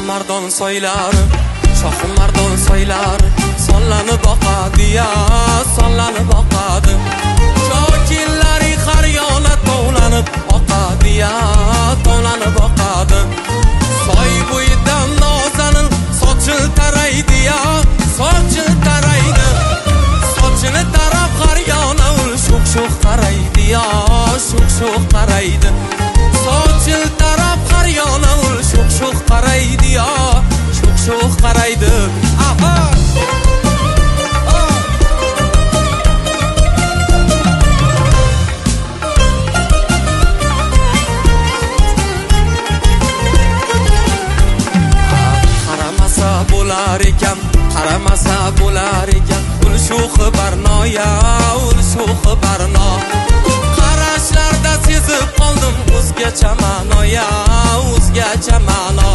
mardon soylari, shohi mardon soylari sonlanib boqadi ya, sonlanib boqadi. Shokinlari har yona tovlanib oqadi ya, tovlanib oqadi. Soy bo'yidan nozanin sochil taraydi ya, sochil taraydi. Sochini tarab har yona ul sho'x qaraydi ya, sho'x qaraydi. Sochil tarab har yona ul sho'x qaraydi ya, sho'x qaraydi. Aha! Qaramasa bo'lar ekan, ul sho'xi barnoya, ul sho'xi barno. Qarashlarda sezib qoldim o'zgacha ma'no ya, o'zgacha ma'no.